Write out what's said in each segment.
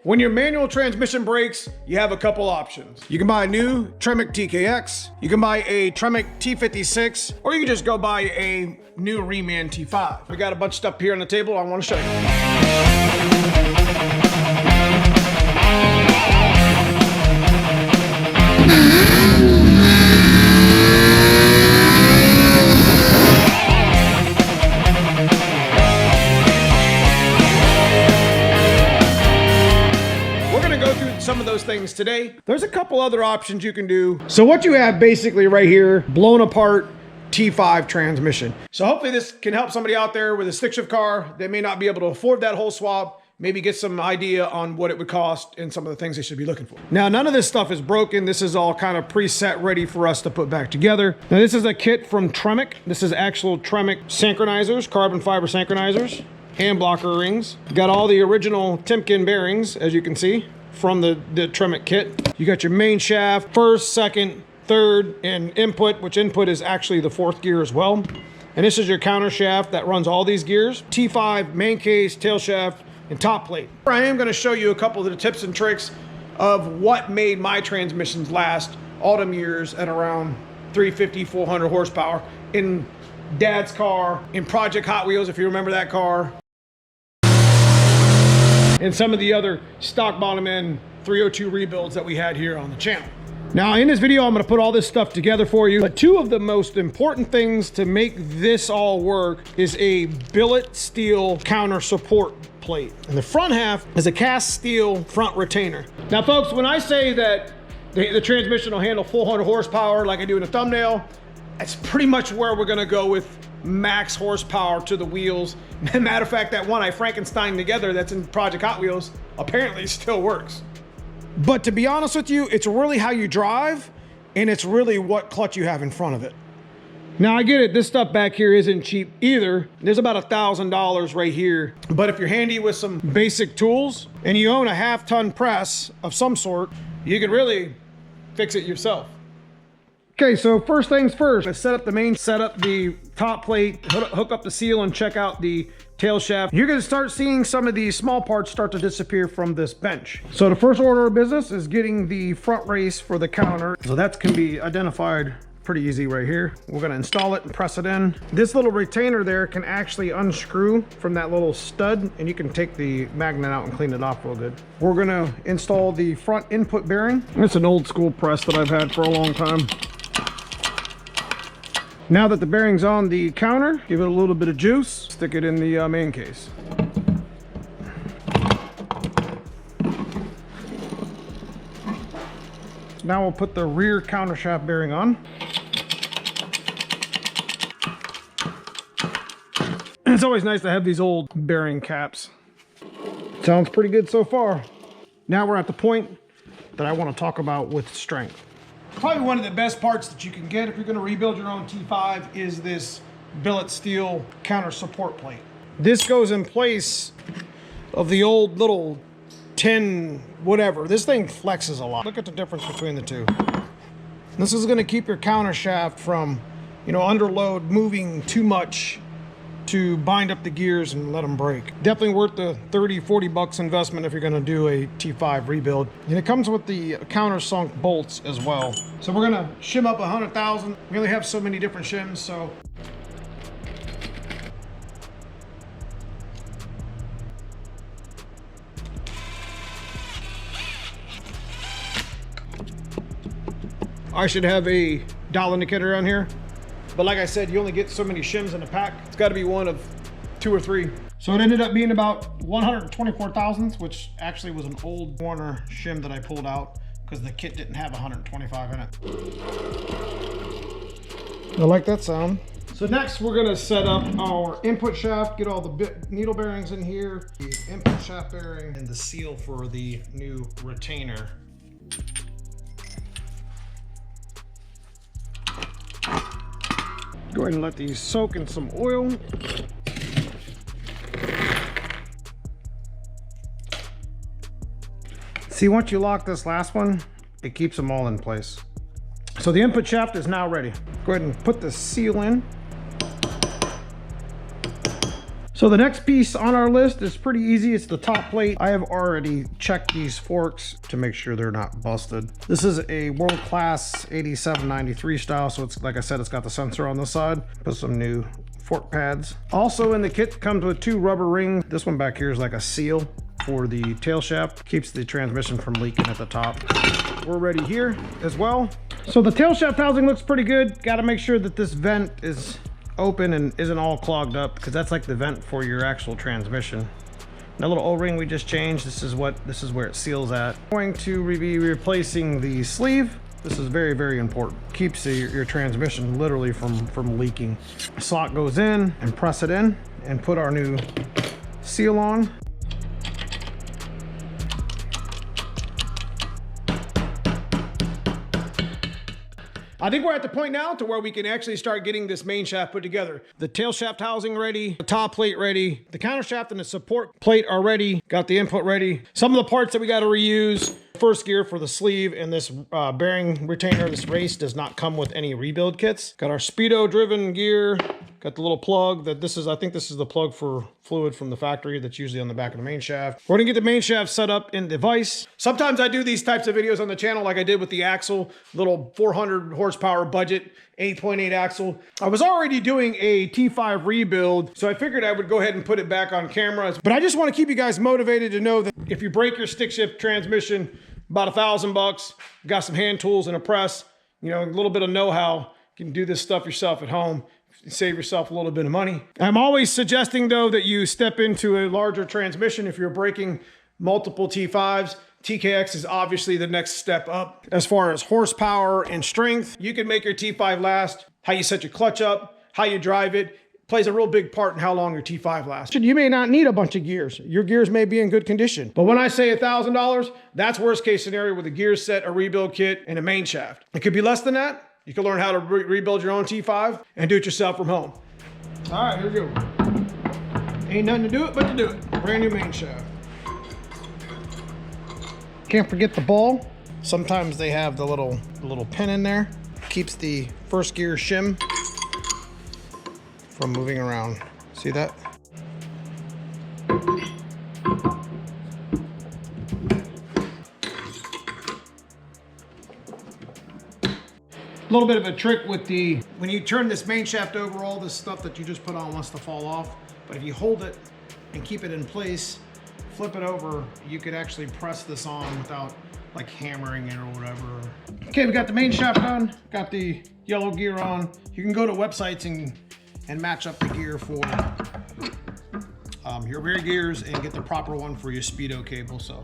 When your manual transmission breaks, you have a couple options. You can buy a new Tremec TKX, you can buy a Tremec T56, or you can just go buy a new Reman T5. We got a bunch of stuff here on the table I want to show you. Some of those things today. There's a couple other options you can do. So what you have basically right here, blown apart T5 transmission. So hopefully this can help somebody out there with a stick shift car that may not be able to afford that whole swap, maybe get some idea on what it would cost and some of the things they should be looking for. Now, none of this stuff is broken. This is all kind of preset ready for us to put back together. Now, this is a kit from Tremec. This is actual Tremec synchronizers, carbon fiber synchronizers, hand blocker rings. Got all the original Timken bearings, as you can see, from the Tremec kit. You got your main shaft, first, second, third, and input, which input is actually the fourth gear as well. And this is your counter shaft that runs all these gears. T5, main case, tail shaft, and top plate. I am gonna show you a couple of the tips and tricks of what made my transmissions last all them years at around 350, 400 horsepower in Dad's car, in Project Hot Wheels, if you remember that car, and some of the other stock bottom end 302 rebuilds that we had here on the channel. Now in this video, I'm gonna put all this stuff together for you, but two of the most important things to make this all work is a billet steel counter support plate. And the front half is a cast steel front retainer. Now folks, when I say that the transmission will handle 400 horsepower like I do in the thumbnail, that's pretty much where we're gonna go with max horsepower to the wheels. Matter of fact, that one I Frankenstein together that's in Project Hot Wheels apparently still works. But to be honest with you, it's really how you drive, and it's really what clutch you have in front of it. Now I get it, this stuff back here isn't cheap either. There's about $1,000 right here. But if you're handy with some basic tools and you own a half-ton press of some sort, you can really fix it yourself. Okay, so first things first, I set up the top plate, hook up the seal, and check out the tail shaft. You're gonna start seeing some of these small parts start to disappear from this bench. So the first order of business is getting the front race for the counter. So that can be identified pretty easy right here. We're gonna install it and press it in. This little retainer there can actually unscrew from that little stud, and you can take the magnet out and clean it off real good. We're gonna install the front input bearing. It's an old school press that I've had for a long time. Now that the bearing's on the counter, give it a little bit of juice, stick it in the main case. Now we'll put the rear counter shaft bearing on. It's always nice to have these old bearing caps. Sounds pretty good so far. Now we're at the point that I want to talk about with strength. Probably one of the best parts that you can get if you're going to rebuild your own T5 is this billet steel counter support plate. This goes in place of the old little tin whatever. This thing flexes a lot. Look at the difference between the two. This is going to keep your counter shaft from, under load, moving too much to bind up the gears and let them break. Definitely worth the 30, 40 bucks investment if you're gonna do a T5 rebuild. And it comes with the countersunk bolts as well. So we're gonna shim up 100,000. We only have so many different shims, so. I should have a dial indicator on here. But like I said, you only get so many shims in a pack. It's got to be one of 2 or 3. So it ended up being about 124 thousandths, which actually was an old Warner shim that I pulled out because the kit didn't have 125 in it. I like that sound. So next we're gonna set up our input shaft, get all the needle bearings in here, the input shaft bearing, and the seal for the new retainer. Go ahead and let these soak in some oil. See, once you lock this last one, it keeps them all in place. So the input shaft is now ready. Go ahead and put the seal in. So the next piece on our list is pretty easy. It's the top plate. I have already checked these forks to make sure they're not busted. This is a world-class 8793 style. So it's, like I said, it's got the sensor on the side. Put some new fork pads. Also in the kit comes with 2 rubber rings. This one back here is like a seal for the tail shaft. Keeps the transmission from leaking at the top. We're ready here as well. So the tail shaft housing looks pretty good. Got to make sure that this vent is open and isn't all clogged up, because that's like the vent for your actual transmission. That little O-ring we just changed, this is where it seals at. I'm going to be replacing the sleeve. This is very, very important. Keeps your transmission literally from leaking. Slot goes in and press it in and put our new seal on. I think we're at the point now to where we can actually start getting this main shaft put together. The tail shaft housing ready, the top plate ready, the counter shaft and the support plate are ready, got the input ready. Some of the parts that we got to reuse. First gear for the sleeve and this bearing retainer, this race does not come with any rebuild kits. Got our speedo driven gear, got the little plug that I think this is the plug for fluid from the factory that's usually on the back of the main shaft. We're gonna get the main shaft set up in the vise. Sometimes I do these types of videos on the channel like I did with the axle, little 400 horsepower budget, 8.8 axle. I was already doing a T5 rebuild, so I figured I would go ahead and put it back on camera. But I just wanna keep you guys motivated to know that if you break your stick shift transmission, about $1,000, got some hand tools and a press, you know, a little bit of know-how, you can do this stuff yourself at home, save yourself a little bit of money. I'm always suggesting though that you step into a larger transmission if you're breaking multiple T5s. TKX is obviously the next step up. As far as horsepower and strength, you can make your T5 last. How you set your clutch up, how you drive it, plays a real big part in how long your T5 lasts. You may not need a bunch of gears. Your gears may be in good condition. But when I say $1,000, that's worst case scenario with a gear set, a rebuild kit, and a main shaft. It could be less than that. You can learn how to rebuild your own T5 and do it yourself from home. All right, here we go. Ain't nothing to do it but to do it. Brand new main shaft. Can't forget the ball. Sometimes they have the little pin in there. Keeps the first gear shim from moving around. See that? A little bit of a trick with when you turn this main shaft over, all this stuff that you just put on wants to fall off. But if you hold it and keep it in place, flip it over, you could actually press this on without like hammering it or whatever. Okay, we got the main shaft on, got the yellow gear on. You can go to websites and match up the gear for your rear gears and get the proper one for your speedo cable. So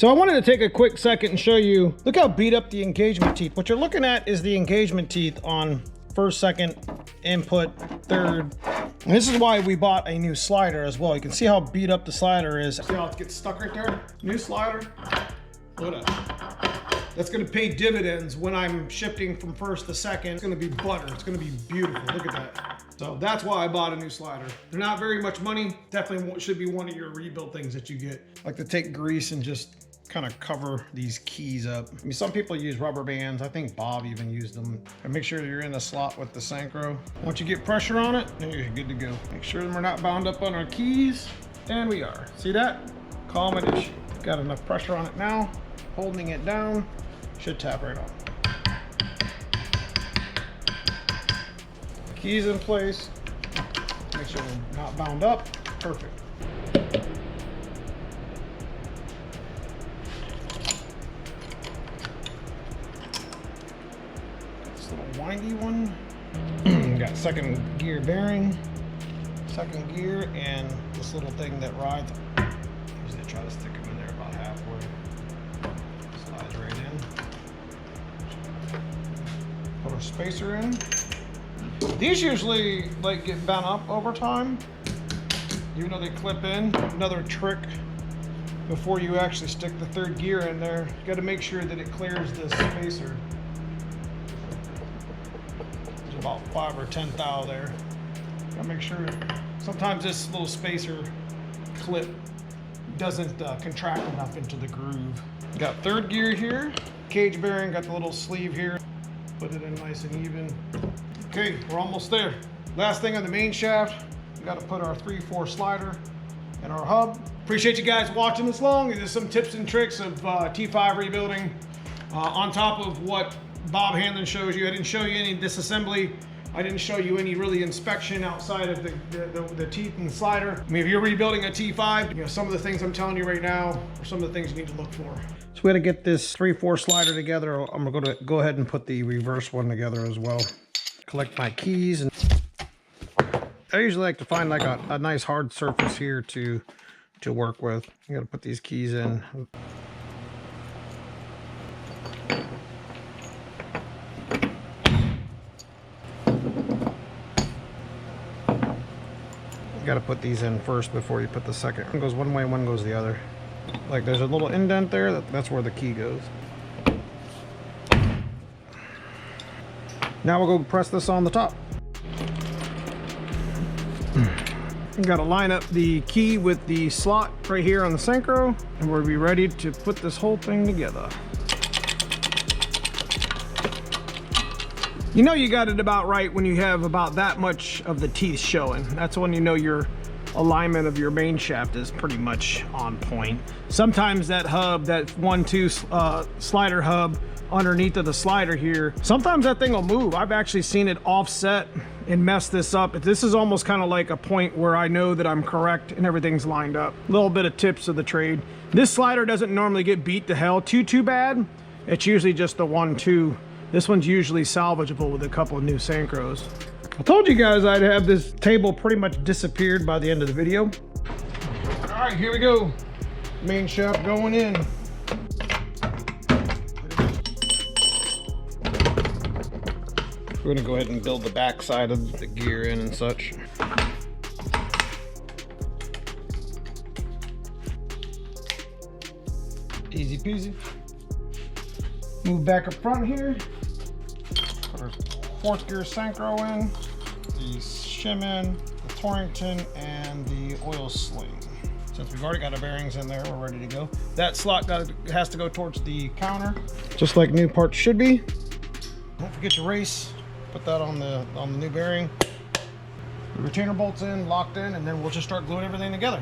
I wanted to take a quick second and show you, look how beat up the engagement teeth. What you're looking at is the engagement teeth on first, second, input, third. And this is why we bought a new slider as well. You can see how beat up the slider is. See how it gets stuck right there? New slider, look at that. That's gonna pay dividends when I'm shifting from first to second. It's gonna be butter, it's gonna be beautiful, look at that. So that's why I bought a new slider. They're not very much money, definitely should be one of your rebuild things that you get. I like to take grease and just kind of cover these keys up. I mean, some people use rubber bands. I think Bob even used them. And make sure you're in the slot with the Synchro. Once you get pressure on it, then you're good to go. Make sure we're not bound up on our keys. And we are. See that? Common issue. Got enough pressure on it now. Holding it down. Should tap right on. Keys in place. Make sure we're not bound up. Perfect. This little windy one. Got second gear bearing, second gear, and this little thing that rides. Usually try to stick them in there about halfway. Slides right in. Put our spacer in. These usually like get bent up over time, even though they clip in. Another trick before you actually stick the third gear in there, you got to make sure that it clears the spacer. There's about 5 or 10 thou there. Got to make sure. Sometimes this little spacer clip doesn't contract enough into the groove. Got third gear here, cage bearing, got the little sleeve here. Put it in nice and even. Okay, we're almost there. Last thing on the main shaft, we got to put our 3/4 slider in our hub. Appreciate you guys watching this long. These are some tips and tricks of T5 rebuilding on top of what Bob Hanlon shows you. I didn't show you any disassembly. I didn't show you any really inspection outside of the teeth and the slider. I mean, if you're rebuilding a T5, you know, some of the things I'm telling you right now are some of the things you need to look for. So we got to get this 3/4 slider together. I'm going to go ahead and put the reverse one together as well. Collect my keys, and I usually like to find like a nice hard surface here to work with. You got to put these keys in. You got to put these in first before you put the second. One goes one way, one goes the other. Like there's a little indent there, that's where the key goes. Now we'll go press this on the top. You got to line up the key with the slot right here on the synchro, and we'll be ready to put this whole thing together. You know you got it about right when you have about that much of the teeth showing. That's when you know your alignment of your main shaft is pretty much on point. Sometimes that hub, that 1/2 slider hub underneath of the slider here, sometimes that thing will move. I've actually seen it offset and mess this up. This is almost kind of like a point where I know that I'm correct and everything's lined up. A little bit of tips of the trade. This slider doesn't normally get beat to hell too bad. It's usually just the 1/2. This one's usually salvageable with a couple of new synchros. I told you guys I'd have this table pretty much disappeared by the end of the video. All right, here we go. Main shaft going in. We're gonna go ahead and build the back side of the gear in and such. Easy peasy. Move back up front here. Put our 4th gear synchro in, the shim in, the Torrington, and the oil sling. Since we've already got our bearings in there, we're ready to go. That slot has to go towards the counter, just like new parts should be. Don't forget your race. Put that on the new bearing. The retainer bolts in, locked in, and then we'll just start gluing everything together.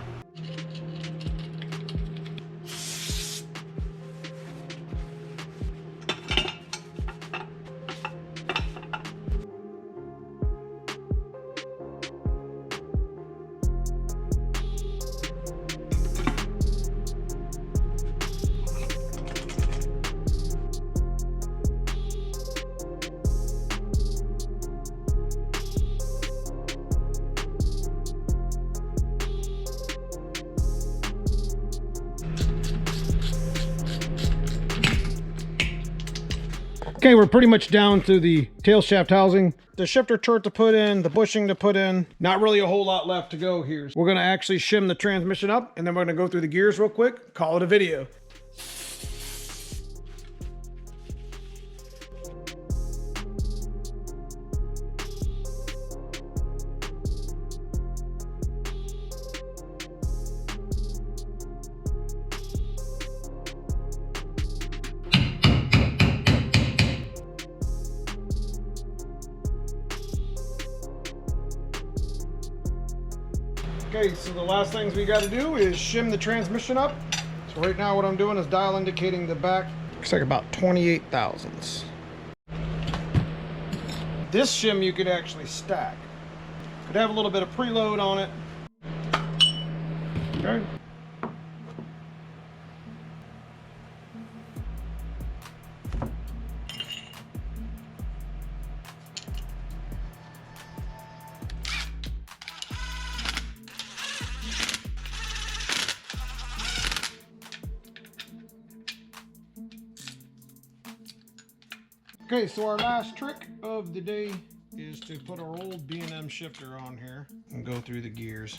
Okay, we're pretty much down to the tail shaft housing, the shifter turret to put in, the bushing to put in. Not really a whole lot left to go here. We're gonna actually shim the transmission up, and then we're gonna go through the gears real quick, call it a video. Okay, so the last things we got to do is shim the transmission up. So right now what I'm doing is dial indicating the back. Looks like about 28 thousandths. This shim you could actually stack. Could have a little bit of preload on it. Okay. Okay, so our last trick of the day is to put our old B&M shifter on here and go through the gears.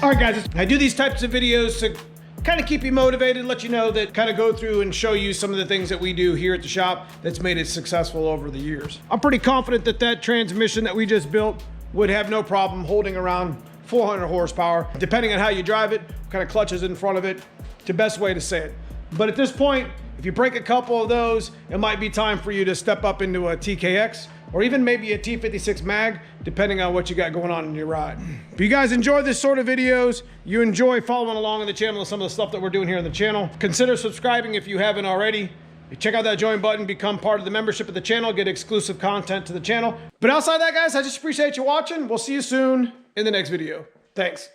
All right, guys, I do these types of videos to kind of keep you motivated, let you know that, kind of go through and show you some of the things that we do here at the shop that's made it successful over the years. I'm pretty confident that that transmission that we just built would have no problem holding around 400 horsepower, depending on how you drive it, what kind of clutches in front of it, the best way to say it. But at this point, if you break a couple of those, it might be time for you to step up into a TKX or even maybe a T56 mag, depending on what you got going on in your ride. If you guys enjoy this sort of videos, you enjoy following along on the channel with some of the stuff that we're doing here on the channel, consider subscribing if you haven't already. Check out that join button, become part of the membership of the channel, get exclusive content to the channel. But outside that, guys, I just appreciate you watching. We'll see you soon in the next video. Thanks.